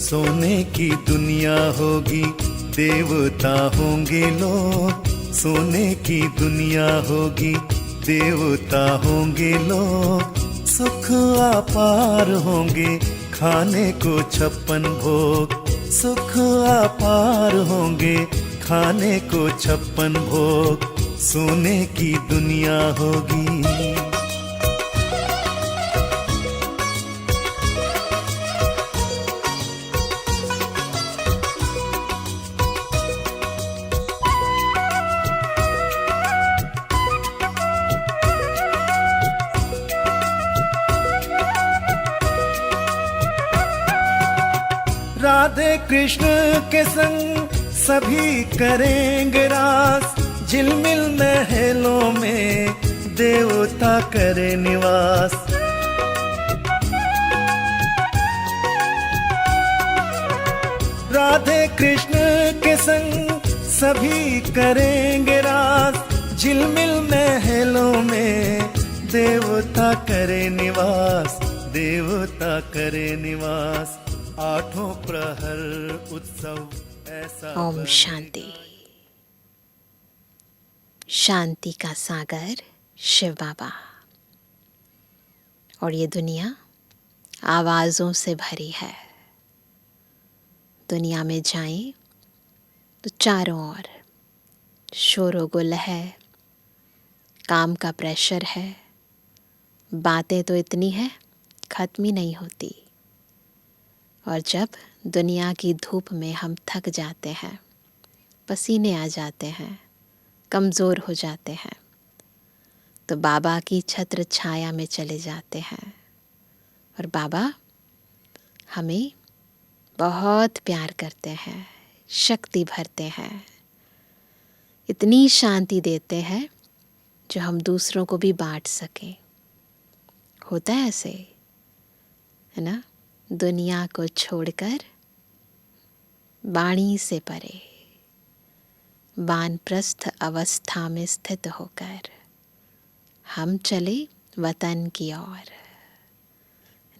सोने की दुनिया होगी, देवता होंगे लोग। सोने की दुनिया होगी, देवता होंगे लोग। सुख अपार होंगे, खाने को 56 भोग। सुख अपार होंगे, खाने को 56 भोग। सोने की दुनिया होगी। राधे कृष्ण के संग सभी करेंगे रास। झिलमिल महलों में देवता करे निवास। राधे कृष्ण के संग सभी करेंगे रास। झिलमिल महलों में देवता करे निवास। देवता करे निवास। आठों प्रहर उत्सव ऐसा। ओम शांति। शांति का सागर शिव बाबा। और ये दुनिया आवाज़ों से भरी है। दुनिया में जाएं तो चारों ओर शोर-ओ-गुल है, काम का प्रेशर है, बातें तो इतनी है ख़त्म ही नहीं होती। और जब दुनिया की धूप में हम थक जाते हैं, पसीने आ जाते हैं, कमज़ोर हो जाते हैं, तो बाबा की छत्र छाया में चले जाते हैं। और बाबा हमें बहुत प्यार करते हैं, शक्ति भरते हैं, इतनी शांति देते हैं जो हम दूसरों को भी बांट सकें। होता है ऐसे, है ना? दुनिया को छोड़कर वाणी से परे, वानप्रस्थ अवस्था में स्थित होकर हम चले वतन की ओर।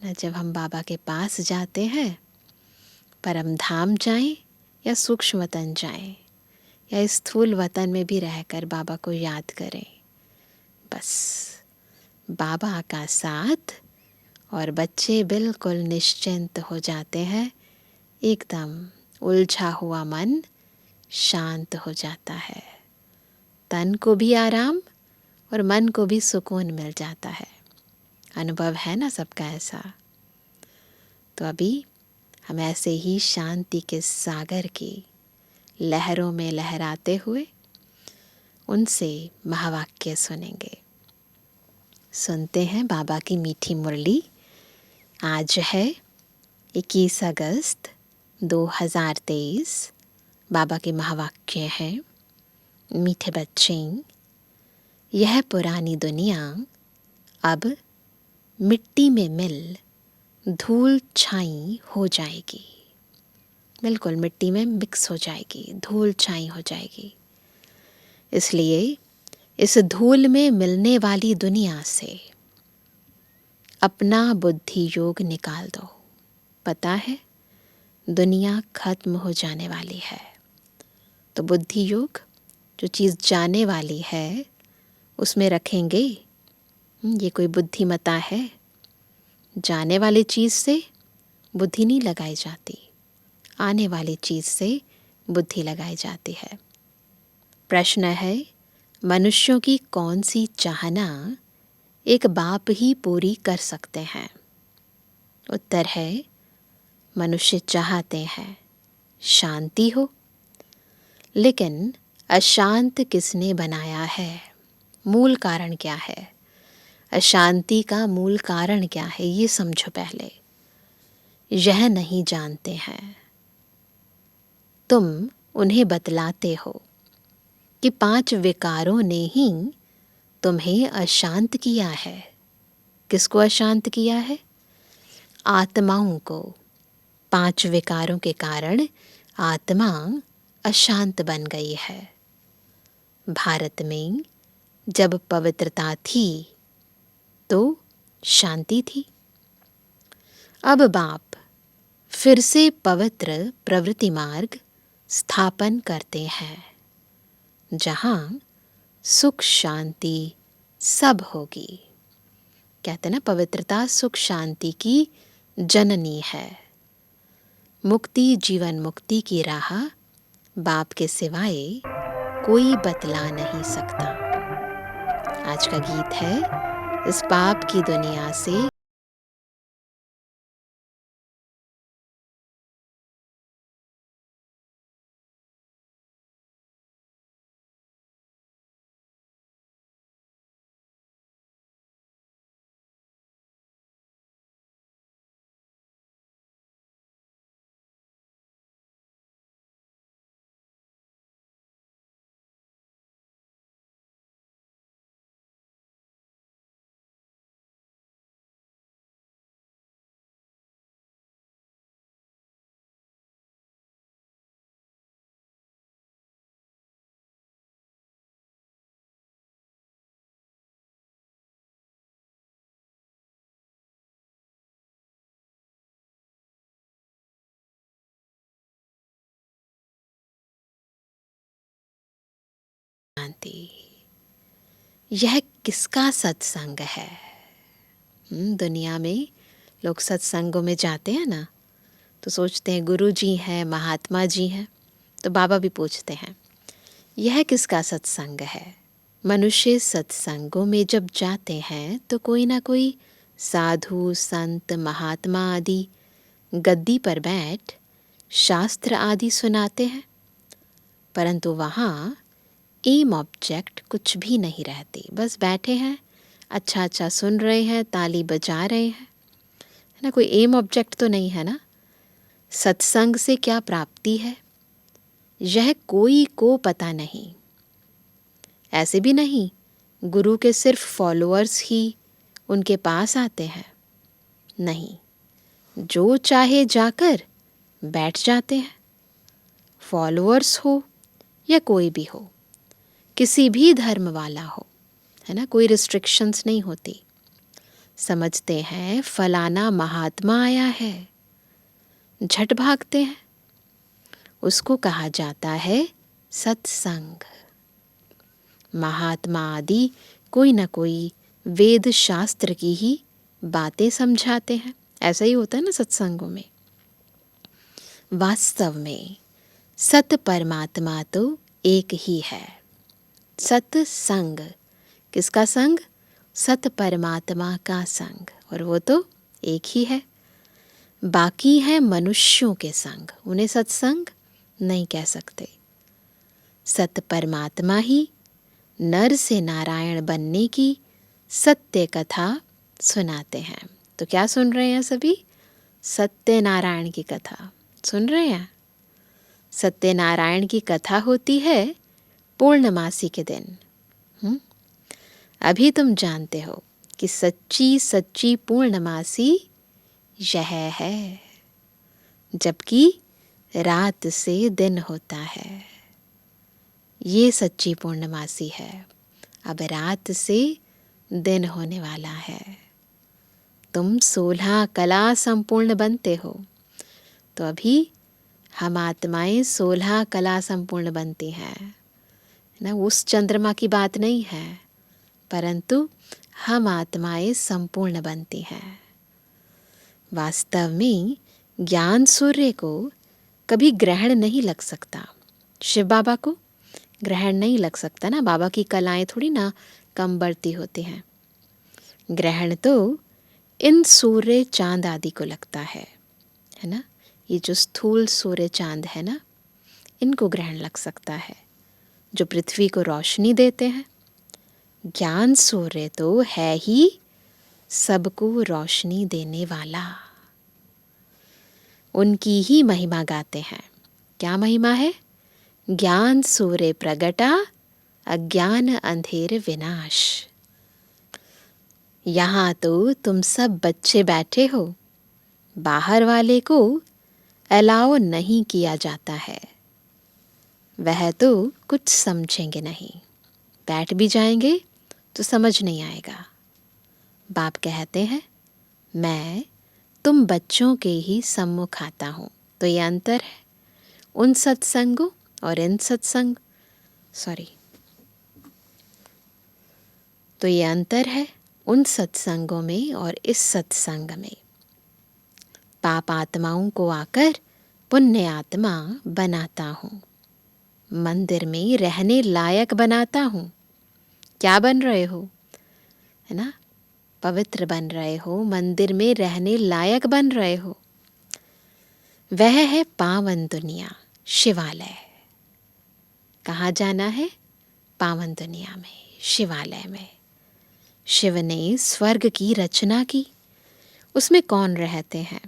ना, जब हम बाबा के पास जाते हैं, परम धाम जाएं या सूक्ष्म वतन जाएं या स्थूल वतन में भी रहकर बाबा को याद करें, बस बाबा का साथ और बच्चे बिल्कुल निश्चिंत हो जाते हैं। एकदम उलझा हुआ मन शांत हो जाता है। तन को भी आराम और मन को भी सुकून मिल जाता है। अनुभव है ना सबका ऐसा? तो अभी हम ऐसे ही शांति के सागर की लहरों में लहराते हुए उनसे महावाक्य सुनेंगे। सुनते हैं बाबा की मीठी मुरली। आज है 21 अगस्त 2023। बाबा के महावाक्य हैं, मीठे बच्चे, यह पुरानी दुनिया अब मिट्टी में मिल धूल छाई हो जाएगी। बिल्कुल मिट्टी में मिक्स हो जाएगी, धूल छाई हो जाएगी। इसलिए इस धूल में मिलने वाली दुनिया से अपना बुद्धि योग निकाल दो। पता है दुनिया खत्म हो जाने वाली है, तो बुद्धि योग जो चीज़ जाने वाली है उसमें रखेंगे। ये कोई बुद्धिमता है? जाने वाली चीज़ से बुद्धि नहीं लगाई जाती, आने वाली चीज़ से बुद्धि लगाई जाती है। प्रश्न है, मनुष्यों की कौन सी चाहना एक बाप ही पूरी कर सकते हैं? उत्तर है, मनुष्य चाहते हैं शांति हो, लेकिन अशांत किसने बनाया है? मूल कारण क्या है? अशांति का मूल कारण क्या है, ये समझो पहले। यह नहीं जानते हैं। तुम उन्हें बतलाते हो कि 5 विकारों ने ही तुम्हें अशांत किया है। किसको अशांत किया है? आत्माओं को। 5 विकारों के कारण आत्मा अशांत बन गई है। भारत में जब पवित्रता थी तो शांति थी। अब बाप फिर से पवित्र प्रवृत्ति मार्ग स्थापन करते हैं, जहाँ सुख शांति सब होगी। कहते ना, पवित्रता सुख शांति की जननी है। मुक्ति जीवन मुक्ति की राह बाप के सिवाय कोई बतला नहीं सकता। आज का गीत है इस पाप की दुनिया से शांति। यह किसका सत्संग है? दुनिया में लोग सत्संगों में जाते हैं ना, तो सोचते हैं गुरु जी हैं, महात्मा जी हैं। तो बाबा भी पूछते हैं, यह किसका सत्संग है? मनुष्य सत्संगों में जब जाते हैं तो कोई ना कोई साधु संत महात्मा आदि गद्दी पर बैठ शास्त्र आदि सुनाते हैं, परंतु वहाँ एम ऑब्जेक्ट कुछ भी नहीं रहती। बस बैठे हैं, अच्छा अच्छा सुन रहे हैं, ताली बजा रहे हैं, है ना। कोई एम ऑब्जेक्ट तो नहीं है ना। सत्संग से क्या प्राप्ति है, यह कोई को पता नहीं। ऐसे भी नहीं गुरु के सिर्फ फॉलोअर्स ही उनके पास आते हैं, नहीं, जो चाहे जाकर बैठ जाते हैं। फॉलोअर्स हो या कोई भी हो, किसी भी धर्म वाला हो, है ना, कोई रिस्ट्रिक्शंस नहीं होती। समझते हैं फलाना महात्मा आया है, झट भागते हैं। उसको कहा जाता है सत्संग। महात्मा आदि कोई ना कोई वेद शास्त्र की ही बातें समझाते हैं। ऐसा ही होता है ना सत्संगों में। वास्तव में सत परमात्मा तो एक ही है। सत्संग किसका संग? सत परमात्मा का संग, और वो तो एक ही है। बाकी है मनुष्यों के संग, उन्हें सत्संग नहीं कह सकते। सत परमात्मा ही नर से नारायण बनने की सत्य कथा सुनाते हैं। तो क्या सुन रहे हैं सभी? सत्यनारायण की कथा सुन रहे हैं। सत्यनारायण की कथा होती है पूर्णमासी के दिन। अभी तुम जानते हो कि सच्ची सच्ची पूर्णमासी यह है, जबकि रात से दिन होता है। ये सच्ची पूर्णमासी है। अब रात से दिन होने वाला है। तुम 16 कला संपूर्ण बनते हो, तो अभी हम आत्माएं 16 कला संपूर्ण बनती हैं ना। उस चंद्रमा की बात नहीं है, परंतु हम आत्माएं संपूर्ण बनती हैं। वास्तव में ज्ञान सूर्य को कभी ग्रहण नहीं लग सकता। शिव बाबा को ग्रहण नहीं लग सकता ना। बाबा की कलाएं थोड़ी ना कम बढ़ती होती हैं। ग्रहण तो इन सूर्य चांद आदि को लगता है ना। ये जो स्थूल सूर्य चांद है ना, इनको ग्रहण लग सकता है, जो पृथ्वी को रोशनी देते हैं। ज्ञान सूर्य तो है ही सबको रोशनी देने वाला। उनकी ही महिमा गाते हैं। क्या महिमा है? ज्ञान सूर्य प्रगटा, अज्ञान अंधेर विनाश। यहाँ तो तुम सब बच्चे बैठे हो, बाहर वाले को अलाउ नहीं किया जाता है। वह तो कुछ समझेंगे नहीं, बैठ भी जाएंगे तो समझ नहीं आएगा। बाप कहते हैं, मैं तुम बच्चों के ही सम्मुख आता हूँ। तो ये अंतर है उन सत्संगों और इन सत्संग तो ये अंतर है उन सत्संगों में और इस सत्संग में। पाप आत्माओं को आकर पुण्य आत्मा बनाता हूँ, मंदिर में रहने लायक बनाता हूँ। क्या बन रहे हो, है ना? पवित्र बन रहे हो, मंदिर में रहने लायक बन रहे हो। वह है पावन दुनिया, शिवालय। कहाँ जाना है? पावन दुनिया में, शिवालय में। शिव ने स्वर्ग की रचना की, उसमें कौन रहते हैं?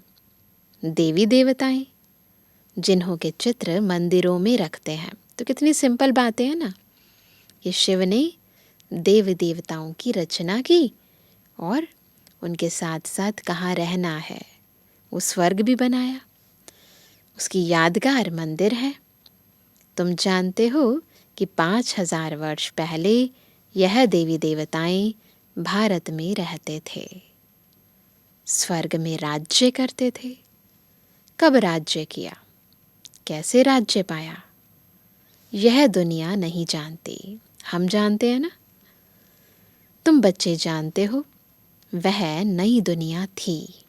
देवी देवताएं, जिन्हों के चित्र मंदिरों में रखते हैं। तो कितनी सिंपल बातें हैं ना। ये शिव ने देवी देवताओं की रचना की और उनके साथ साथ कहाँ रहना है, वो स्वर्ग भी बनाया। उसकी यादगार मंदिर है। तुम जानते हो कि 5000 वर्ष पहले यह देवी देवताएं भारत में रहते थे, स्वर्ग में राज्य करते थे। कब राज्य किया, कैसे राज्य पाया, यह दुनिया नहीं जानती, हम जानते हैं ना। तुम बच्चे जानते हो, वह नई दुनिया थी।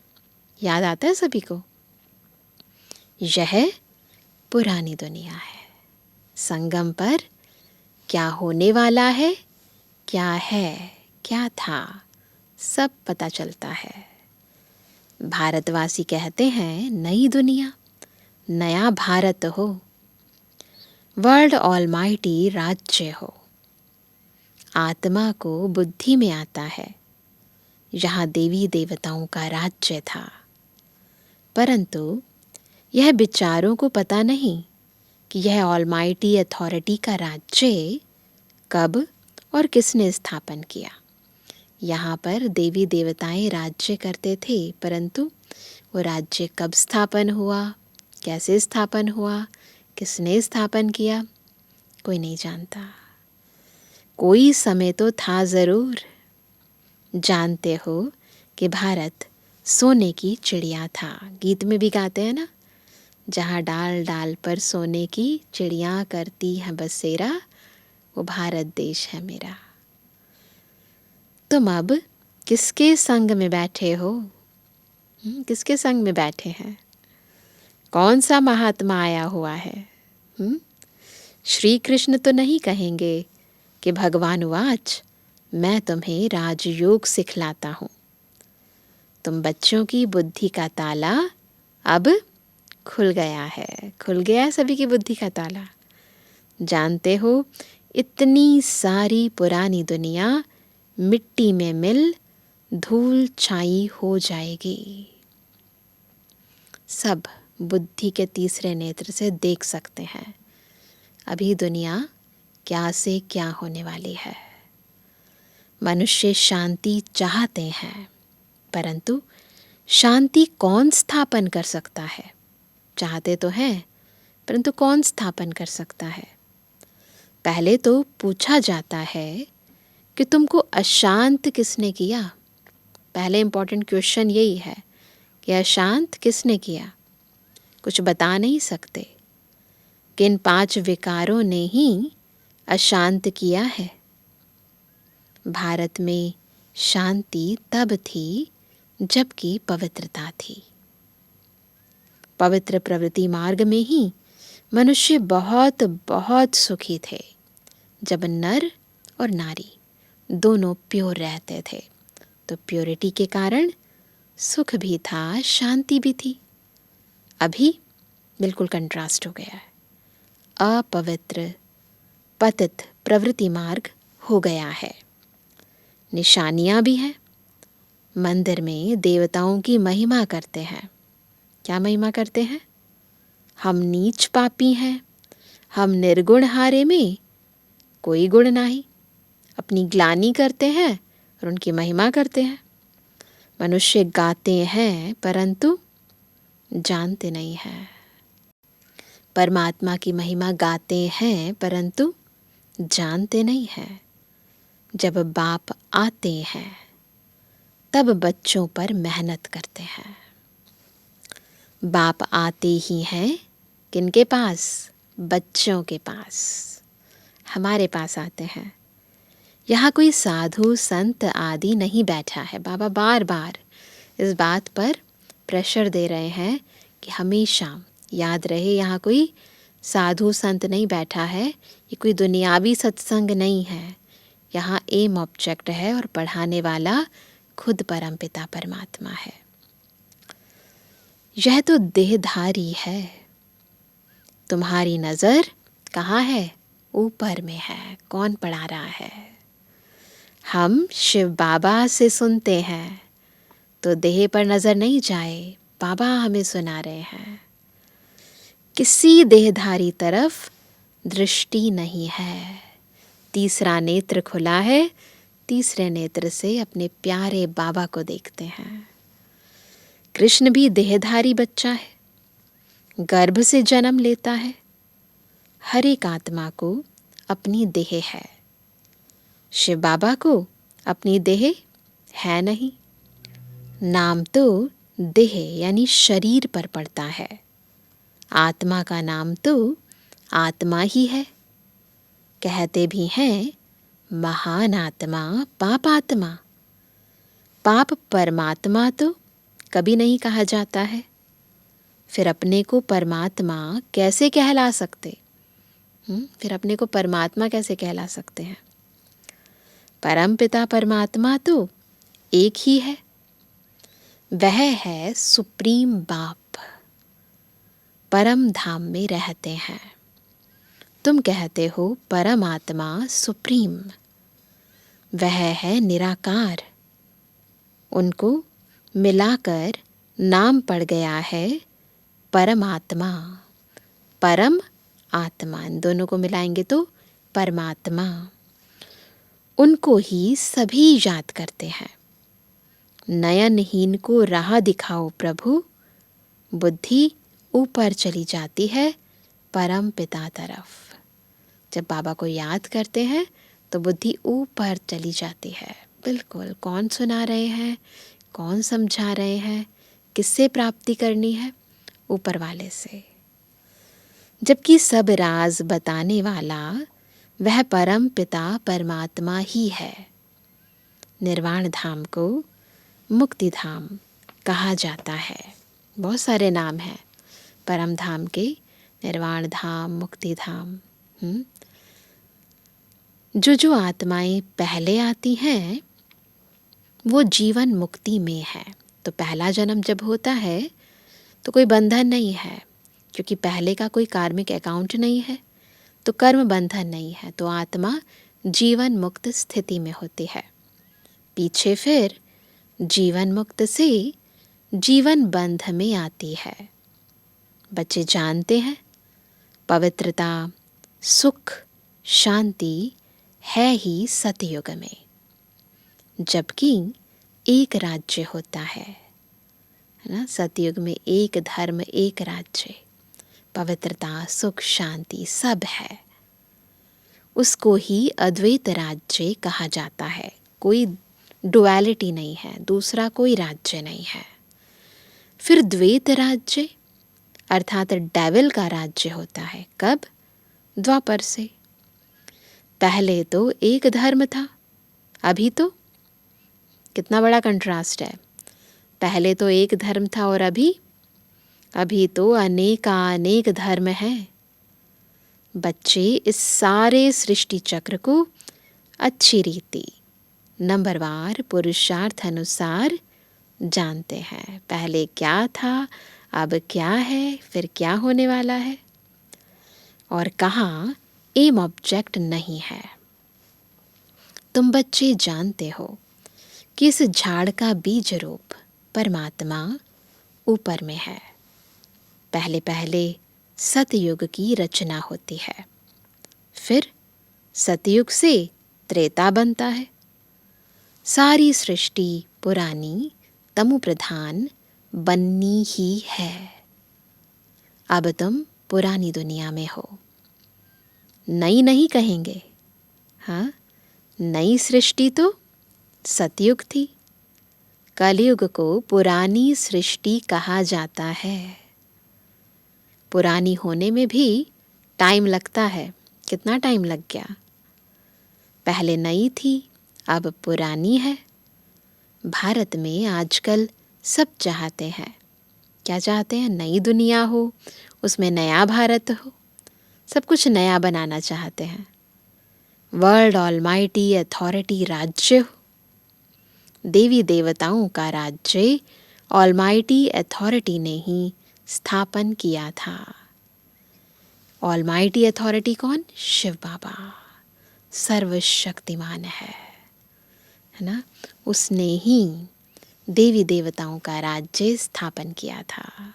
याद आता है सभी को? यह पुरानी दुनिया है। संगम पर क्या होने वाला है, क्या है, क्या था, सब पता चलता है। भारतवासी कहते हैं नई दुनिया, नया भारत हो, वर्ल्ड ऑलमाइटी राज्य हो। आत्मा को बुद्धि में आता है, यहाँ देवी देवताओं का राज्य था। परंतु यह विचारों को पता नहीं कि यह ऑलमाइटी अथॉरिटी का राज्य कब और किसने स्थापन किया। यहाँ पर देवी देवताएं राज्य करते थे, परंतु वो राज्य कब स्थापन हुआ, कैसे स्थापन हुआ, किसने स्थापन किया, कोई नहीं जानता। कोई समय तो था ज़रूर। जानते हो कि भारत सोने की चिड़िया था। गीत में भी गाते हैं ना, जहाँ डाल डाल पर सोने की चिड़िया करती है बसेरा, वो भारत देश है मेरा। तुम अब किसके संग में बैठे हो? किसके संग में बैठे हैं? कौन सा महात्मा आया हुआ है? श्री कृष्ण तो नहीं कहेंगे कि भगवान वाच मैं तुम्हें राजयोग सिखलाता हूँ। तुम बच्चों की बुद्धि का ताला अब खुल गया है, खुल गया है सभी की बुद्धि का ताला। जानते हो, इतनी सारी पुरानी दुनिया मिट्टी में मिल धूल छाई हो जाएगी। सब बुद्धि के तीसरे नेत्र से देख सकते हैं अभी दुनिया क्या से क्या होने वाली है। मनुष्य शांति चाहते हैं, परंतु शांति कौन स्थापन कर सकता है? चाहते तो हैं, परंतु कौन स्थापन कर सकता है? पहले तो पूछा जाता है कि तुमको अशांत किसने किया। पहले इम्पोर्टेंट क्वेश्चन यही है कि अशांत किसने किया। कुछ बता नहीं सकते, किन 5 विकारों ने ही अशांत किया है। भारत में शांति तब थी जबकि पवित्रता थी। पवित्र प्रवृत्ति मार्ग में ही मनुष्य बहुत बहुत सुखी थे, जब नर और नारी दोनों प्योर रहते थे। तो प्योरिटी के कारण सुख भी था, शांति भी थी। अभी बिल्कुल कंट्रास्ट हो गया है। अपवित्र पतित प्रवृत्ति मार्ग हो गया है। निशानियां भी हैं। मंदिर में देवताओं की महिमा करते हैं। क्या महिमा करते हैं? हम नीच पापी हैं, हम निर्गुण हारे में कोई गुण नहीं। अपनी ग्लानि करते हैं और उनकी महिमा करते हैं। मनुष्य गाते हैं परंतु जानते नहीं हैं। परमात्मा की महिमा गाते हैं परंतु जानते नहीं हैं। जब बाप आते हैं तब बच्चों पर मेहनत करते हैं। बाप आते ही हैं किनके पास? बच्चों के पास, हमारे पास आते हैं। यहाँ कोई साधु संत आदि नहीं बैठा है। बाबा बार बार इस बात पर प्रेशर दे रहे हैं कि हमेशा याद रहे, यहाँ कोई साधु संत नहीं बैठा है, ये कोई दुनियावी सत्संग नहीं है। यहाँ एम ऑब्जेक्ट है और पढ़ाने वाला खुद परमपिता परमात्मा है। यह तो देहधारी है। तुम्हारी नज़र कहाँ है? ऊपर में है। कौन पढ़ा रहा है? हम शिव बाबा से सुनते हैं, तो देह पर नज़र नहीं जाए, बाबा हमें सुना रहे हैं। किसी देहधारी तरफ दृष्टि नहीं है। तीसरा नेत्र खुला है, तीसरे नेत्र से अपने प्यारे बाबा को देखते हैं। कृष्ण भी देहधारी बच्चा है, गर्भ से जन्म लेता है। हर एक आत्मा को अपनी देह है। शिव बाबा को अपनी देह है नहीं। नाम तो देह यानी शरीर पर पड़ता है। आत्मा का नाम तो आत्मा ही है। कहते भी हैं महान आत्मा पाप आत्मा। पाप परमात्मा तो कभी नहीं कहा जाता है। फिर अपने को परमात्मा कैसे कहला सकते? फिर अपने को परमात्मा कैसे कहला सकते हैं? परम पिता परमात्मा तो एक ही है। वह है सुप्रीम बाप, परम धाम में रहते हैं। तुम कहते हो परमात्मा सुप्रीम, वह है निराकार। उनको मिलाकर नाम पड़ गया है परमात्मा। परम आत्मा, इन दोनों को मिलाएंगे तो परमात्मा। उनको ही सभी याद करते हैं। नयनहीन को राह दिखाओ प्रभु, बुद्धि ऊपर चली जाती है परम पिता तरफ। जब बाबा को याद करते हैं तो बुद्धि ऊपर चली जाती है। बिल्कुल, कौन सुना रहे हैं, कौन समझा रहे हैं, किससे प्राप्ति करनी है? ऊपर वाले से। जबकि सब राज बताने वाला वह परम पिता परमात्मा ही है। निर्वाण धाम को मुक्ति धाम कहा जाता है। बहुत सारे नाम हैं परम धाम के, निर्वाण धाम, मुक्ति धाम। जो आत्माएं पहले आती हैं वो जीवन मुक्ति में है। तो पहला जन्म जब होता है तो कोई बंधन नहीं है, क्योंकि पहले का कोई कार्मिक अकाउंट नहीं है, तो कर्म बंधन नहीं है, तो आत्मा जीवन मुक्त स्थिति में होती है। पीछे फिर जीवन मुक्त से जीवन बंध में आती है। बच्चे जानते हैं पवित्रता, सुख, शांति है ही सतयुग में, जबकि एक राज्य होता है ना। सतयुग में एक धर्म, एक राज्य, पवित्रता, सुख, शांति सब है। उसको ही अद्वैत राज्य कहा जाता है। कोई डुअलिटी नहीं है, दूसरा कोई राज्य नहीं है। फिर द्वैत राज्य अर्थात डेविल का राज्य होता है। कब? द्वापर से। पहले तो एक धर्म था, अभी तो कितना बड़ा कंट्रास्ट है। पहले तो एक धर्म था और अभी तो अनेक धर्म हैं। बच्चे इस सारे सृष्टि चक्र को अच्छी रीति नंबरवार पुरुषार्थ अनुसार जानते हैं। पहले क्या था, अब क्या है, फिर क्या होने वाला है, और कहाँ एम ऑब्जेक्ट नहीं है। तुम बच्चे जानते हो कि इस झाड़ का बीज रूप परमात्मा ऊपर में है। पहले पहले सतयुग की रचना होती है, फिर सतयुग से त्रेता बनता है। सारी सृष्टि पुरानी तमु प्रधान बननी ही है। अब तुम पुरानी दुनिया में हो। नई नहीं कहेंगे, हाँ, नई सृष्टि तो सतयुग थी। कलयुग को पुरानी सृष्टि कहा जाता है। पुरानी होने में भी टाइम लगता है। कितना टाइम लग गया? पहले नई थी, अब पुरानी है। भारत में आजकल सब चाहते हैं, क्या चाहते हैं? नई दुनिया हो, उसमें नया भारत हो, सब कुछ नया बनाना चाहते हैं। वर्ल्ड ऑलमाइटी अथॉरिटी राज्य हो, देवी देवताओं का राज्य ऑलमाइटी अथॉरिटी ने ही स्थापन किया था। ऑलमाइटी अथॉरिटी कौन? शिव बाबा, सर्वशक्तिमान है ना? उसने ही देवी देवताओं का राज्य स्थापन किया था।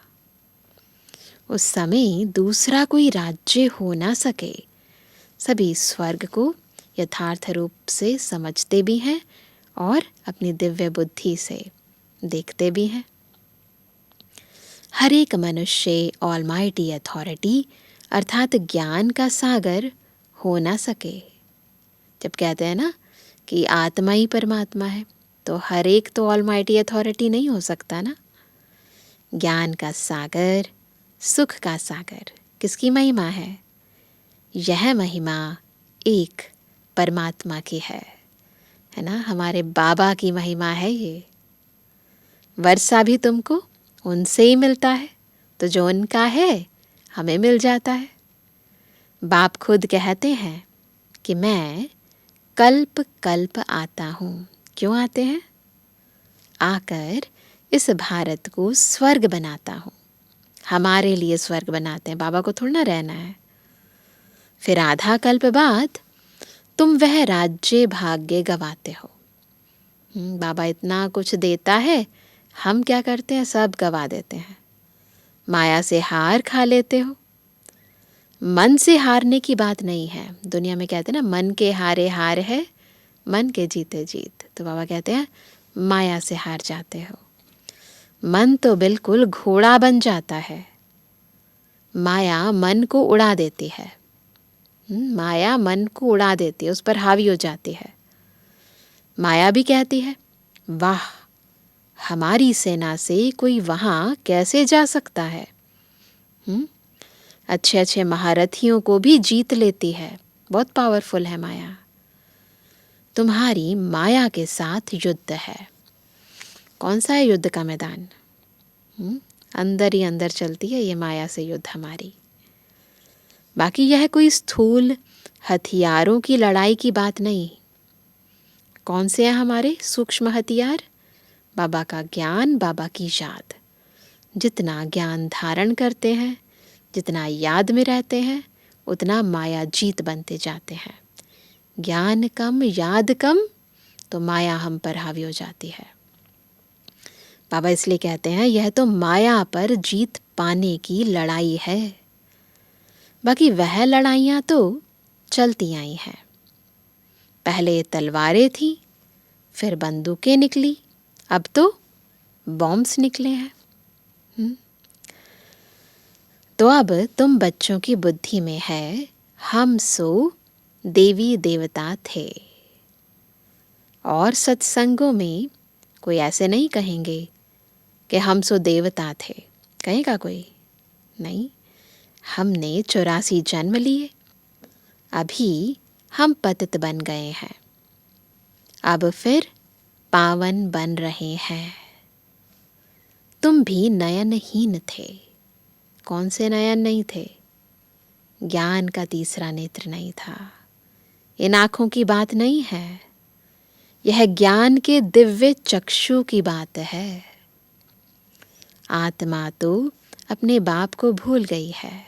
उस समय दूसरा कोई राज्य हो ना सके। सभी स्वर्ग को यथार्थ रूप से समझते भी हैं और अपनी दिव्य बुद्धि से देखते भी हैं। हर एक मनुष्य ऑलमाइटी अथॉरिटी अर्थात ज्ञान का सागर हो ना सके। जब कहते हैं ना कि आत्मा ही परमात्मा है, तो हर एक तो ऑलमाइटी अथॉरिटी नहीं हो सकता ना। ज्ञान का सागर, सुख का सागर किसकी महिमा है? यह महिमा एक परमात्मा की है ना? हमारे बाबा की महिमा है ये। वर्षा भी तुमको उनसे ही मिलता है, तो जो उनका है हमें मिल जाता है। बाप खुद कहते हैं कि मैं कल्प कल्प आता हूँ। क्यों आते हैं? आकर इस भारत को स्वर्ग बनाता हूँ। हमारे लिए स्वर्ग बनाते हैं, बाबा को थोड़ा ना रहना है। फिर आधा कल्प बाद तुम वह राज्य भाग्य गवाते हो। बाबा इतना कुछ देता है, हम क्या करते हैं? सब गवा देते हैं। माया से हार खा लेते हो। मन से हारने की बात नहीं है। दुनिया में कहते हैं ना, मन के हारे हार है, मन के जीते जीत। तो बाबा कहते हैं माया से हार जाते हो। मन तो बिल्कुल घोड़ा बन जाता है। माया मन को उड़ा देती है। माया मन को उड़ा देती है, उस पर हावी हो जाती है। माया भी कहती है, वाह, हमारी सेना से कोई वहां कैसे जा सकता है? अच्छे अच्छे महारथियों को भी जीत लेती है। बहुत पावरफुल है माया। तुम्हारी माया के साथ युद्ध है। कौन सा है युद्ध का मैदान? अंदर ही अंदर चलती है ये माया से युद्ध हमारी। बाकी यह कोई स्थूल हथियारों की लड़ाई की बात नहीं। कौन से हैं हमारे सूक्ष्म हथियार? बाबा का ज्ञान, बाबा की याद। जितना ज्ञान धारण करते हैं, जितना याद में रहते हैं, उतना माया जीत बनते जाते हैं। ज्ञान कम, याद कम, तो माया हम पर हावी हो जाती है। बाबा इसलिए कहते हैं यह तो माया पर जीत पाने की लड़ाई है। बाकी वह लड़ाइयाँ तो चलती आई हैं। पहले तलवारें थी, फिर बंदूकें निकली, अब तो बॉम्ब्स निकले हैं। तो अब तुम बच्चों की बुद्धि में है, हम सो देवी देवता थे। और सत्संगों में कोई ऐसे नहीं कहेंगे कि हम सो देवता थे। कहेगा कोई? नहीं। हमने 84 जन्म लिए, अभी हम पतित बन गए हैं, अब फिर पावन बन रहे हैं। तुम भी नयनहीन थे। कौन से नयन नहीं थे? ज्ञान का तीसरा नेत्र नहीं था। इन आँखों की बात नहीं है, यह ज्ञान के दिव्य चक्षु की बात है। आत्मा तो अपने बाप को भूल गई है।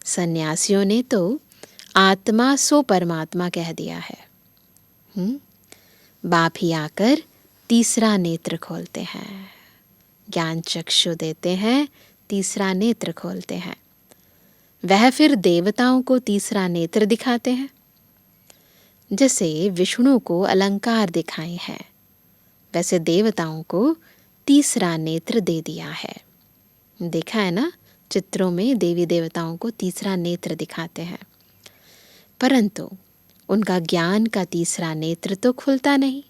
सन्यासियों ने तो आत्मा सो परमात्मा कह दिया है। बाप ही आकर तीसरा नेत्र खोलते हैं, ज्ञान चक्षु देते हैं, तीसरा नेत्र खोलते हैं। वह फिर देवताओं को तीसरा नेत्र दिखाते हैं। जैसे विष्णु को अलंकार दिखाए हैं, वैसे देवताओं को तीसरा नेत्र दे दिया है। देखा है ना, चित्रों में देवी देवताओं को तीसरा नेत्र दिखाते हैं, परंतु उनका ज्ञान का तीसरा नेत्र तो खुलता नहीं।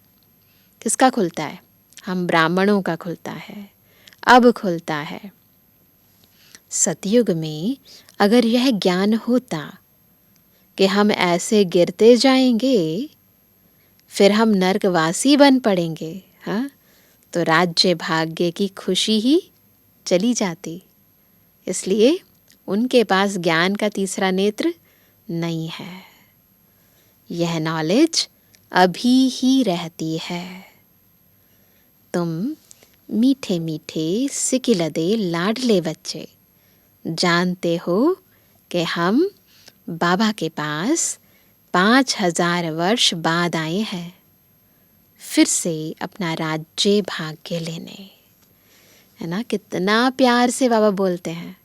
किसका खुलता है? हम ब्राह्मणों का खुलता है, अब खुलता है। सतयुग में अगर यह ज्ञान होता कि हम ऐसे गिरते जाएंगे फिर हम नरकवासी बन पड़ेंगे, हाँ, तो राज्य भाग्य की खुशी ही चली जाती। इसलिए उनके पास ज्ञान का तीसरा नेत्र नहीं है। यह नॉलेज अभी ही रहती है। तुम मीठे मीठे सिकिलदे लाडले बच्चे जानते हो कि हम बाबा के पास 5000 वर्ष बाद आए हैं, फिर से अपना राज्य भाग्य लेने, है ना। कितना प्यार से बाबा बोलते हैं।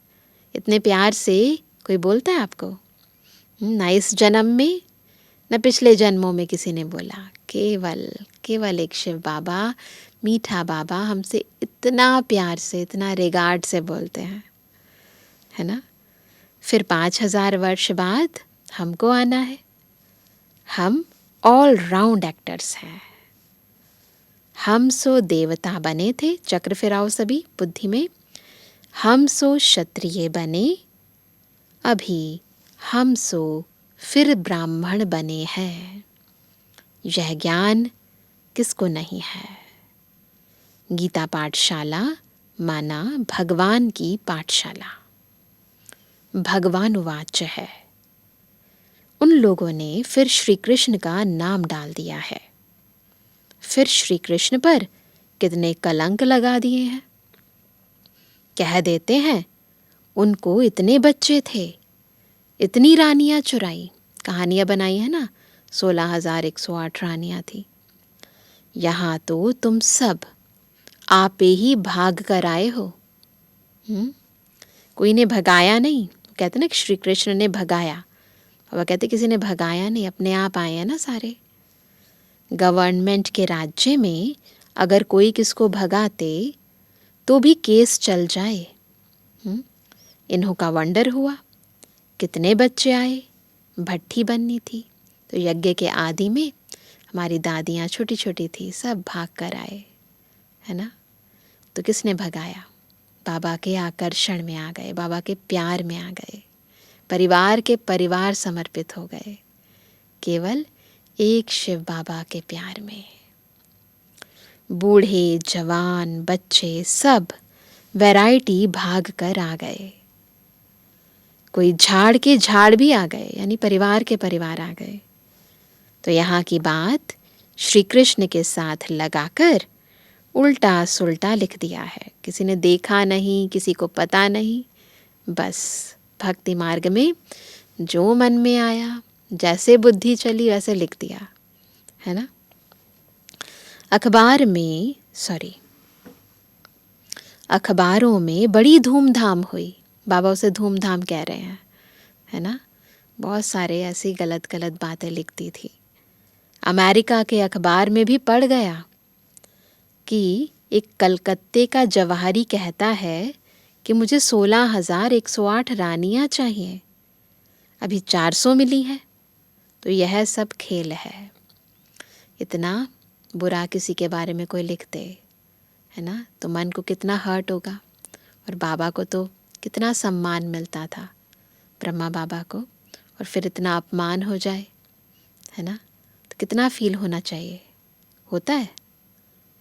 इतने प्यार से कोई बोलता है आपको? ना इस जन्म में न पिछले जन्मों में किसी ने बोला। केवल एक शिव बाबा, मीठा बाबा हमसे इतना प्यार से, इतना रिगार्ड से बोलते हैं, है ना। फिर 5000 वर्ष बाद हमको आना है। हम ऑल राउंड एक्टर्स हैं। हम सो देवता बने थे, चक्र फिराओ सभी बुद्धि में। हम सो क्षत्रिय बने, अभी हम सो फिर ब्राह्मण बने हैं। यह ज्ञान किसको नहीं है? गीता पाठशाला माना भगवान की पाठशाला। भगवान उवाच है। उन लोगों ने फिर श्री कृष्ण का नाम डाल दिया है। फिर श्री कृष्ण पर कितने कलंक लगा दिए हैं। कह देते हैं उनको इतने बच्चे थे, इतनी रानियां चुराई, कहानियां बनाई है ना, 16,108 रानियां थी। यहाँ तो तुम सब आपे ही भाग कर आए हो। कोई ने भगाया नहीं। कहते ना कि श्री कृष्ण ने भगाया, बाबा कहते किसी ने भगाया नहीं, अपने आप आए हैं ना सारे। गवर्नमेंट के राज्य में अगर कोई किसको भगाते तो भी केस चल जाए। इन्हों का वंडर हुआ, कितने बच्चे आए, भट्ठी बननी थी तो यज्ञ के आदि में हमारी दादियाँ छोटी छोटी थी, सब भाग कर आए, है ना। तो किसने भगाया? बाबा के आकर्षण में आ गए, बाबा के प्यार में आ गए, परिवार के परिवार समर्पित हो गए, केवल एक शिव बाबा के प्यार में। बूढ़े जवान बच्चे सब वैरायटी भाग कर आ गए। कोई झाड़ के झाड़ भी आ गए, यानी परिवार के परिवार आ गए। तो यहाँ की बात श्री कृष्ण के साथ लगाकर उल्टा सुल्टा लिख दिया है। किसी ने देखा नहीं, किसी को पता नहीं, बस भक्ति मार्ग में जो मन में आया, जैसे बुद्धि चली वैसे लिख दिया, है ना। अखबारों में बड़ी धूमधाम हुई। बाबा उसे धूमधाम कह रहे हैं, है ना। बहुत सारे ऐसी गलत गलत बातें लिखती थी। अमेरिका के अखबार में भी पढ़ गया कि एक कलकत्ते का जवाहरी कहता है कि मुझे 16,108 रानियां चाहिए, अभी 400 मिली है। तो यह सब खेल है। इतना बुरा किसी के बारे में कोई लिख दे, है ना, तो मन को कितना हर्ट होगा। और बाबा को तो कितना सम्मान मिलता था, ब्रह्मा बाबा को, और फिर इतना अपमान हो जाए, है ना, तो कितना फील होना चाहिए। होता है,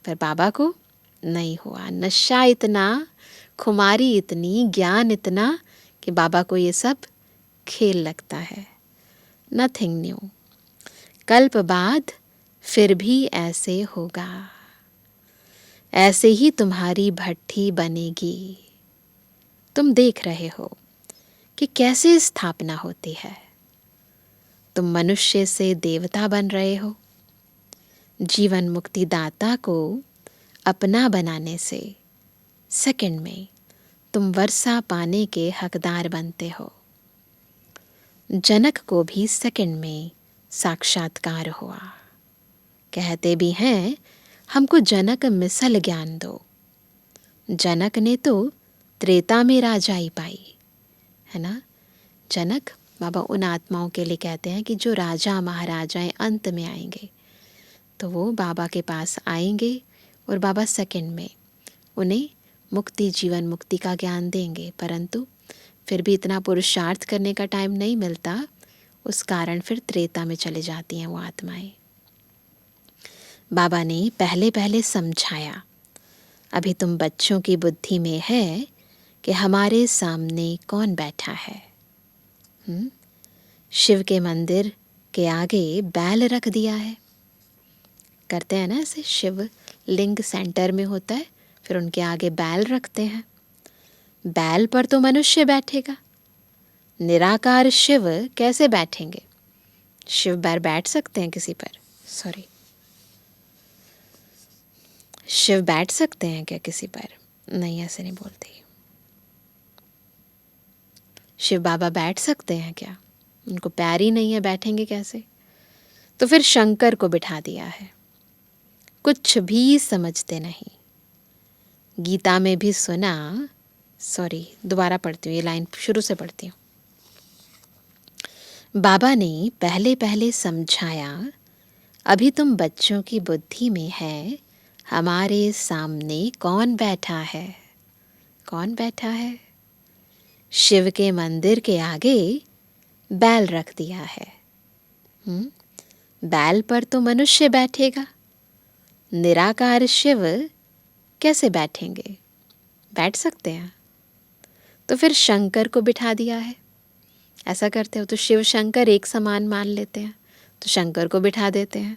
पर बाबा को नहीं हुआ। नशा इतना, खुमारी इतनी, ज्ञान इतना कि बाबा को ये सब खेल लगता है। Nothing new. कल्प बाद फिर भी ऐसे होगा। ऐसे ही तुम्हारी भट्ठी बनेगी। तुम देख रहे हो कि कैसे स्थापना होती है। तुम मनुष्य से देवता बन रहे हो। जीवन मुक्ति दाता को अपना बनाने से सेकंड में तुम वर्षा पाने के हकदार बनते हो। जनक को भी सेकंड में साक्षात्कार हुआ। कहते भी हैं हमको जनक मिसल ज्ञान दो। जनक ने तो त्रेता में राजाई पाई, है ना। जनक बाबा उन आत्माओं के लिए कहते हैं कि जो राजा महाराजाएं अंत में आएंगे तो वो बाबा के पास आएंगे और बाबा सेकंड में उन्हें मुक्ति, जीवन मुक्ति का ज्ञान देंगे, परंतु फिर भी इतना पुरुषार्थ करने का टाइम नहीं मिलता, उस कारण फिर त्रेता में चले जाती हैं वो आत्माएं। बाबा ने पहले पहले समझाया, अभी तुम बच्चों की बुद्धि में है कि हमारे सामने कौन बैठा है। शिव के मंदिर के आगे बैल रख दिया है, करते हैं ना ऐसे, शिव लिंग सेंटर में होता है, फिर उनके आगे बैल रखते हैं। बैल पर तो मनुष्य बैठेगा, निराकार शिव कैसे बैठेंगे? शिव बैठ सकते हैं किसी पर? सॉरी, शिव बैठ सकते हैं क्या किसी पर? नहीं, ऐसे नहीं बोलती। शिव बाबा बैठ सकते हैं क्या? उनको पैर ही नहीं है, बैठेंगे कैसे? तो फिर शंकर को बिठा दिया है। कुछ भी समझते नहीं। गीता में भी सुना, सॉरी दोबारा पढ़ती हूँ, ये लाइन शुरू से पढ़ती हूँ। बाबा ने पहले पहले समझाया, अभी तुम बच्चों की बुद्धि में है हमारे सामने कौन बैठा है। कौन बैठा है? शिव के मंदिर के आगे बैल रख दिया है। बैल पर तो मनुष्य बैठेगा, निराकार शिव कैसे बैठेंगे? बैठ सकते हैं? तो फिर शंकर को बिठा दिया है। ऐसा करते हो तो शिव शंकर एक समान मान लेते हैं, तो शंकर को बिठा देते हैं।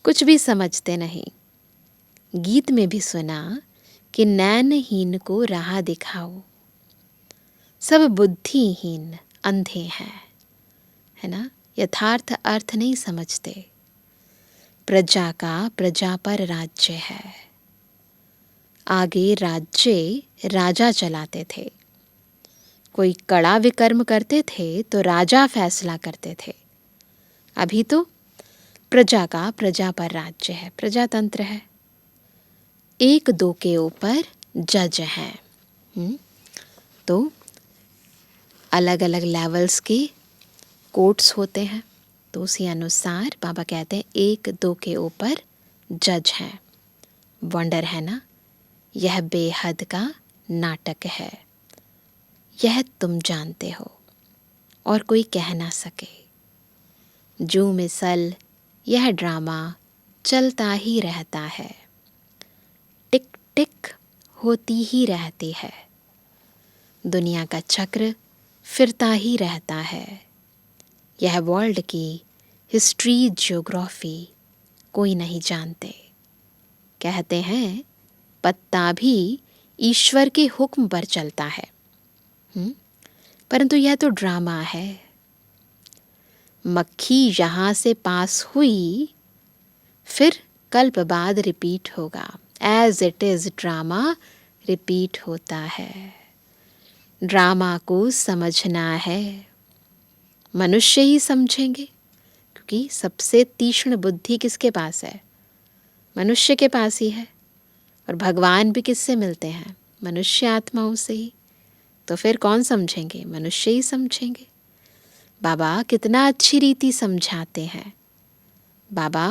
कुछ भी समझते नहीं। गीत में भी सुना कि नैनहीन को राह दिखाओ, सब बुद्धिहीन अंधे हैं, है ना? यथार्थ अर्थ नहीं समझते। प्रजा का प्रजा पर राज्य है। आगे राज्य राजा चलाते थे, कोई कड़ा विकर्म करते थे तो राजा फैसला करते थे। अभी तो प्रजा का प्रजा पर राज्य है, प्रजातंत्र है। एक दो के ऊपर जज हैं। तो अलग अलग लेवल्स के कोर्ट्स होते हैं, तो उसी अनुसार बाबा कहते हैं एक दो के ऊपर जज हैं। वंडर है ना, यह बेहद का नाटक है, यह तुम जानते हो और कोई कह ना सके। जो मिसल यह ड्रामा चलता ही रहता है, टिक टिक होती ही रहती है। दुनिया का चक्र फिरता ही रहता है। यह वर्ल्ड की हिस्ट्री ज्योग्राफी कोई नहीं जानते। कहते हैं पत्ता भी ईश्वर के हुक्म पर चलता है। परंतु यह तो ड्रामा है। मक्खी यहाँ से पास हुई, फिर कल्प बाद रिपीट होगा। As it is drama repeat होता है। ड्रामा को समझना है, मनुष्य ही समझेंगे, क्योंकि सबसे तीक्ष्ण बुद्धि किसके पास है? मनुष्य के पास ही है। और भगवान भी किससे मिलते हैं? मनुष्य आत्माओं से ही। तो फिर कौन समझेंगे? मनुष्य ही समझेंगे। बाबा कितना अच्छी रीति समझाते हैं। बाबा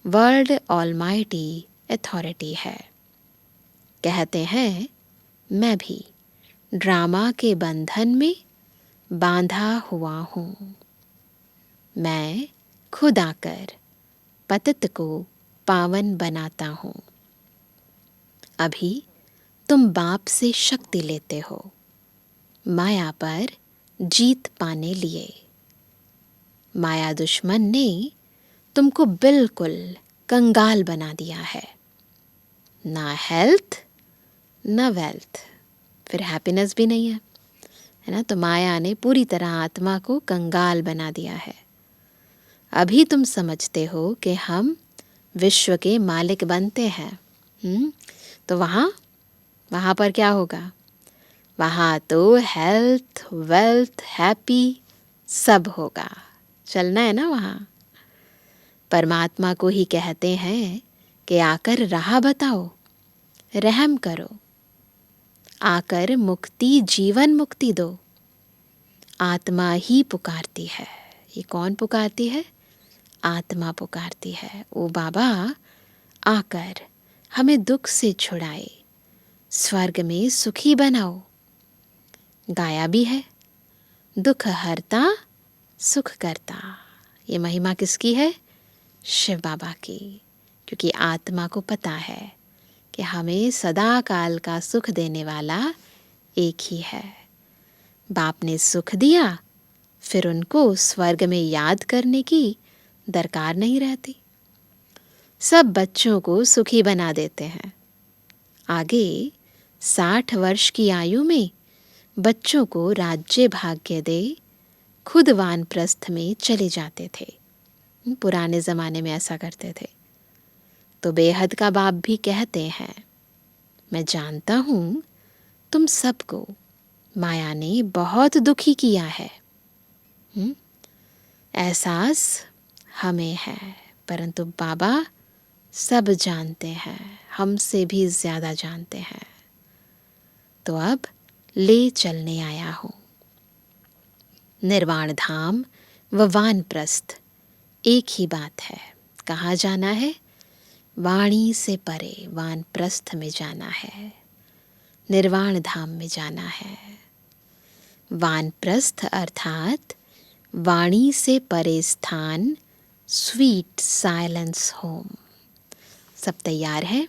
वर्ल्ड ऑलमाइटी अथॉरिटी है। कहते हैं मैं भी ड्रामा के बंधन में बांधा हुआ हूँ। मैं खुद आकर पतित को पावन बनाता हूँ। अभी तुम बाप से शक्ति लेते हो, माया पर जीत पाने लिए। माया दुश्मन ने तुमको बिल्कुल कंगाल बना दिया है। ना हेल्थ ना वेल्थ, फिर हैप्पीनेस भी नहीं है ना? तो माया ने पूरी तरह आत्मा को कंगाल बना दिया है। अभी तुम समझते हो कि हम विश्व के मालिक बनते हैं। तो वहाँ पर क्या होगा? वहाँ तो हेल्थ वेल्थ हैप्पी सब होगा। चलना है ना वहाँ। परमात्मा को ही कहते हैं कि आकर राह बताओ, रहम करो, आकर मुक्ति जीवन मुक्ति दो। आत्मा ही पुकारती है। ये कौन पुकारती है? आत्मा पुकारती है। ओ बाबा आकर हमें दुख से छुड़ाए, स्वर्ग में सुखी बनाओ। गाया भी है, दुख हरता सुख करता। ये महिमा किसकी है? शिव बाबा की। क्योंकि आत्मा को पता है कि हमें सदा काल का सुख देने वाला एक ही है। बाप ने सुख दिया, फिर उनको स्वर्ग में याद करने की दरकार नहीं रहती। सब बच्चों को सुखी बना देते हैं। आगे 60 वर्ष की आयु में बच्चों को राज्य भाग्य दे खुद वानप्रस्थ में चले जाते थे। पुराने ज़माने में ऐसा करते थे। तो बेहद का बाप भी कहते हैं, मैं जानता हूँ तुम सबको माया ने बहुत दुखी किया है। एहसास हमें है, परंतु बाबा सब जानते हैं, हमसे भी ज़्यादा जानते हैं। तो अब ले चलने आया हूँ। निर्वाण धाम व वानप्रस्थ एक ही बात है। कहाँ जाना है? वाणी से परे वानप्रस्थ में जाना है, निर्वाण धाम में जाना है। वानप्रस्थ अर्थात वाणी से परे स्थान, स्वीट साइलेंस होम। सब तैयार है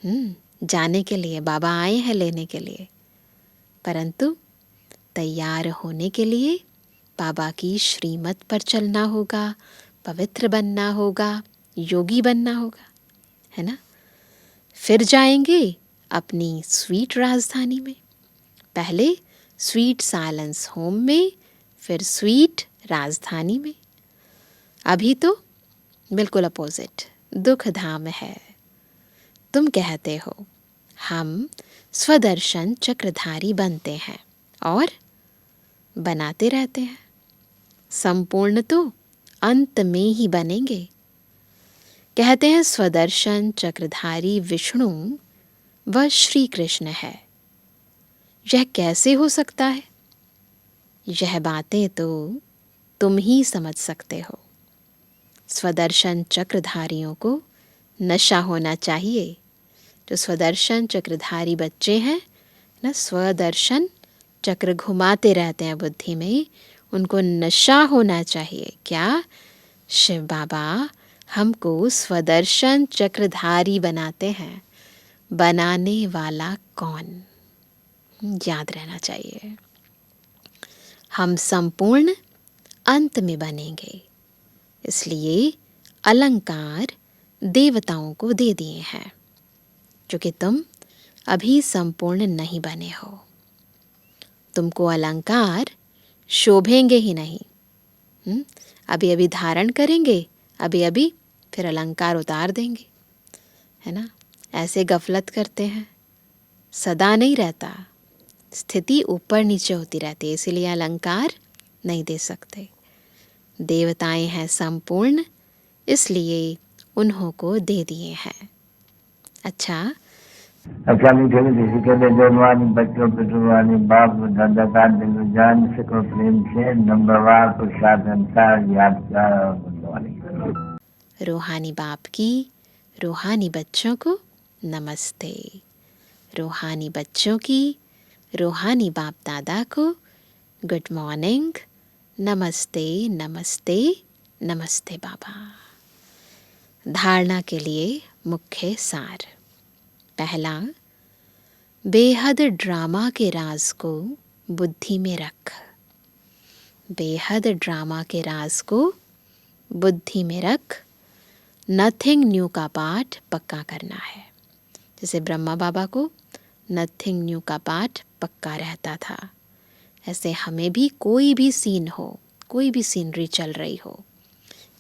जाने के लिए। बाबा आए हैं लेने के लिए, परंतु तैयार होने के लिए बाबा की श्रीमत पर चलना होगा, पवित्र बनना होगा, योगी बनना होगा, है ना। फिर जाएंगे अपनी स्वीट राजधानी में। पहले स्वीट साइलेंस होम में, फिर स्वीट राजधानी में। अभी तो बिल्कुल अपोजिट दुख धाम है। तुम कहते हो हम स्वदर्शन चक्रधारी बनते हैं और बनाते रहते हैं। संपूर्ण तो अंत में ही बनेंगे। कहते हैं स्वदर्शन चक्रधारी विष्णु व श्री कृष्ण है। यह कैसे हो सकता है? यह बातें तो तुम ही समझ सकते हो। स्वदर्शन चक्रधारियों को नशा होना चाहिए। जो स्वदर्शन चक्रधारी बच्चे हैं ना, स्वदर्शन चक्र घुमाते रहते हैं बुद्धि में, उनको नशा होना चाहिए। क्या? शिव बाबा हमको स्वदर्शन चक्रधारी बनाते हैं। बनाने वाला कौन? याद रहना चाहिए। हम संपूर्ण अंत में बनेंगे, इसलिए अलंकार देवताओं को दे दिए हैं, क्योंकि तुम अभी संपूर्ण नहीं बने हो। तुमको अलंकार शोभेंगे ही नहीं। अभी अभी धारण करेंगे, अभी अभी फिर अलंकार उतार देंगे, है ना। ऐसे गफलत करते हैं, सदा नहीं रहता, स्थिति ऊपर नीचे होती रहती है, इसीलिए अलंकार नहीं दे सकते। देवताएं हैं संपूर्ण, इसलिए उन्हों को दे दिए हैं। अच्छा मीठे मीठे कहते जन्मानी बच्चों पितृवानी बाप दादा का दिल जान सको प्रेम से नंबरवार प्रसाद अनुसार याद कर। रूहानी बाप की रूहानी बच्चों को नमस्ते। रूहानी बच्चों की रूहानी बाप दादा को गुड मॉर्निंग, नमस्ते नमस्ते नमस्ते बाबा। धारणा के लिए मुख्य सार। पहला, बेहद ड्रामा के राज को बुद्धि में रख। बेहद ड्रामा के राज को बुद्धि में रख। नथिंग न्यू का पाठ पक्का करना है। जैसे ब्रह्मा बाबा को नथिंग न्यू का पाठ पक्का रहता था, ऐसे हमें भी कोई भी सीन हो, कोई भी सीनरी चल रही हो,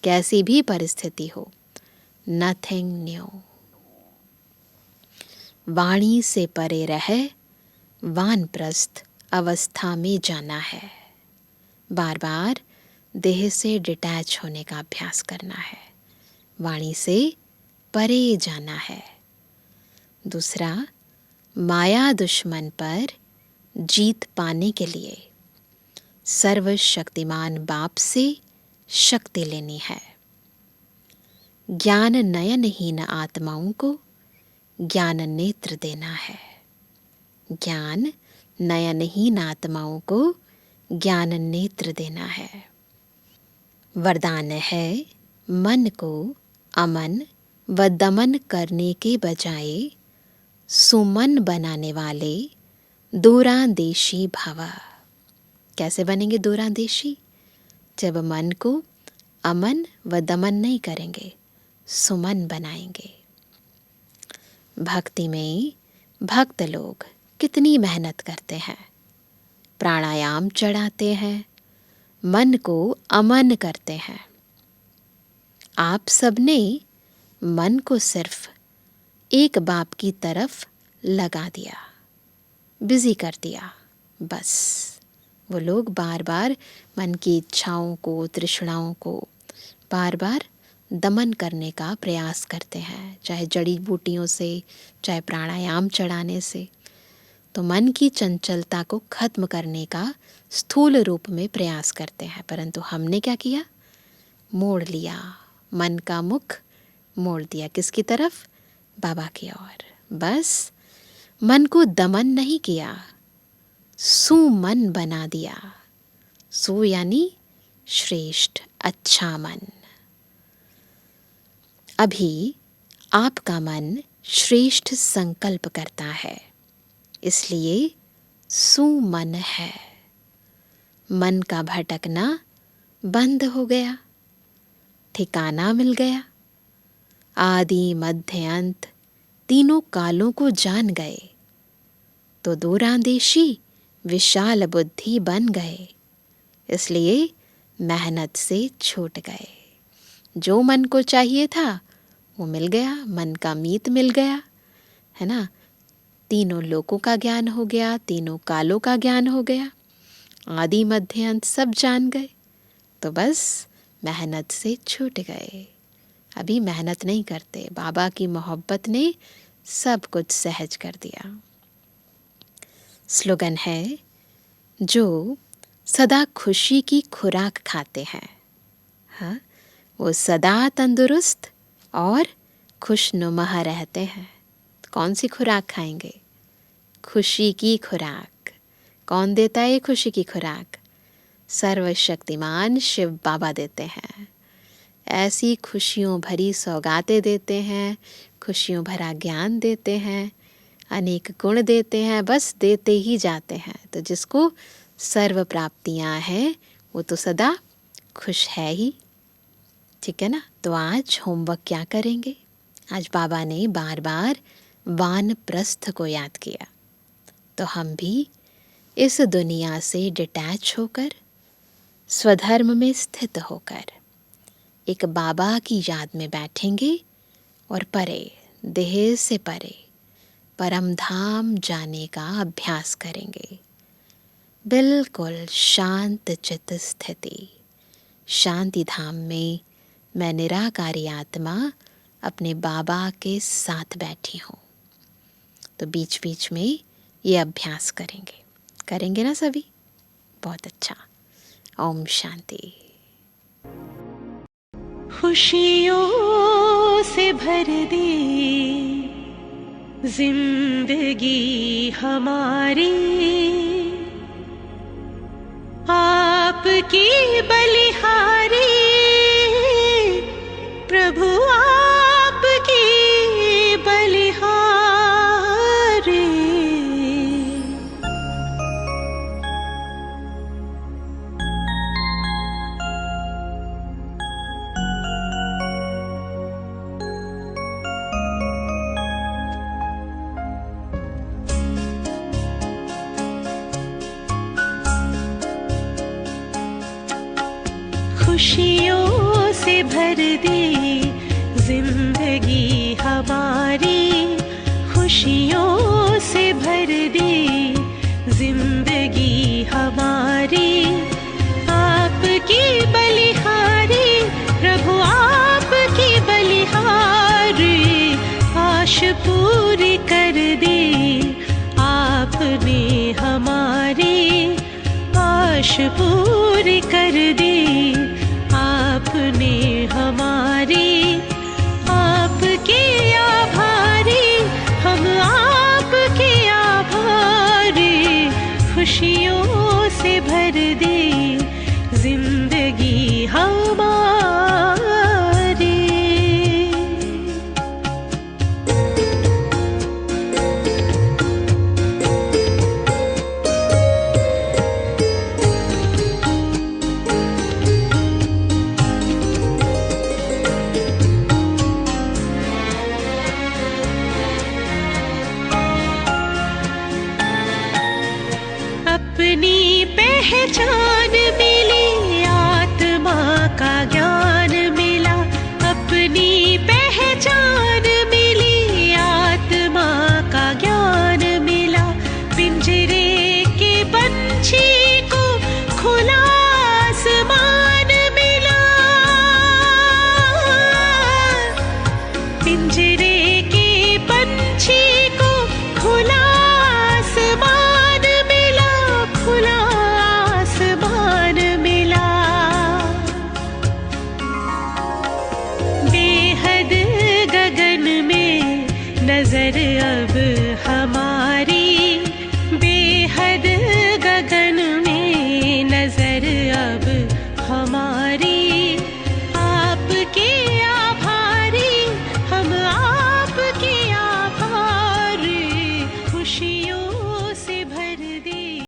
कैसी भी परिस्थिति हो, नथिंग न्यू। वाणी से परे रह वानप्रस्थ अवस्था में जाना है। बार बार देह से डिटैच होने का अभ्यास करना है। वाणी से परे जाना है। दूसरा, माया दुश्मन पर जीत पाने के लिए सर्वशक्तिमान बाप से शक्ति लेनी है। ज्ञान नयनहीन आत्माओं को ज्ञान नेत्र देना है। ज्ञान नयनहीन आत्माओं को ज्ञान नेत्र देना है। वरदान है मन को अमन व दमन करने के बजाय सुमन बनाने वाले दूरांदेशी भव। कैसे बनेंगे दूरांदेशी? जब मन को अमन व दमन नहीं करेंगे, सुमन बनाएंगे। भक्ति में भक्त लोग कितनी मेहनत करते हैं, प्राणायाम चढ़ाते हैं, मन को अमन करते हैं। आप सबने मन को सिर्फ एक बाप की तरफ लगा दिया, बिजी कर दिया। बस वो लोग बार बार मन की इच्छाओं को, तृष्णाओं को बार बार दमन करने का प्रयास करते हैं, चाहे जड़ी बूटियों से, चाहे प्राणायाम चढ़ाने से। तो मन की चंचलता को खत्म करने का स्थूल रूप में प्रयास करते हैं, परंतु हमने क्या किया? मोड़ लिया, मन का मुख मोड़ दिया। किसकी तरफ? बाबा की ओर। बस मन को दमन नहीं किया, सुमन बना दिया। सु यानी श्रेष्ठ, अच्छा मन। अभी आपका मन श्रेष्ठ संकल्प करता है, इसलिए सुमन है। मन का भटकना बंद हो गया, ठिकाना मिल गया। आदि मध्य अंत तीनों कालों को जान गए तो दूरांदेशी विशाल बुद्धि बन गए, इसलिए मेहनत से छूट गए। जो मन को चाहिए था वो मिल गया, मन का मीत मिल गया, है ना। तीनों लोकों का ज्ञान हो गया, तीनों कालों का ज्ञान हो गया, आदि मध्य अंत सब जान गए, तो बस मेहनत से छूट गए। अभी मेहनत नहीं करते, बाबा की मोहब्बत ने सब कुछ सहज कर दिया। स्लोगन है, जो सदा खुशी की खुराक खाते हैं, हाँ, वो सदा तंदुरुस्त और खुशनुमा रहते हैं। कौन सी खुराक खाएंगे? खुशी की खुराक। कौन देता है खुशी की खुराक? सर्वशक्तिमान शिव बाबा देते हैं। ऐसी खुशियों भरी सौगातें देते हैं, खुशियों भरा ज्ञान देते हैं, अनेक गुण देते हैं, बस देते ही जाते हैं। तो जिसको सर्व प्राप्तियां हैं वो तो सदा खुश है ही, ठीक है ना। तो आज होमवर्क क्या करेंगे? आज बाबा ने बार बार वानप्रस्थ को याद किया, तो हम भी इस दुनिया से डिटैच होकर, स्वधर्म में स्थित होकर एक बाबा की याद में बैठेंगे और परे, देह से परे परम धाम जाने का अभ्यास करेंगे। बिल्कुल शांत चित्त स्थिति, शांति धाम में मैं निराकारी आत्मा अपने बाबा के साथ बैठी हूँ। तो बीच बीच में ये अभ्यास करेंगे ना सभी? बहुत अच्छा। ओम शांति। खुशियों से भर दे जिंदगी हमारी, आपकी बलिहारी प्रभु, आपकी बलिहारी। खुशियों से भर दे जिंदगी हमारी, खुशियों से भर दे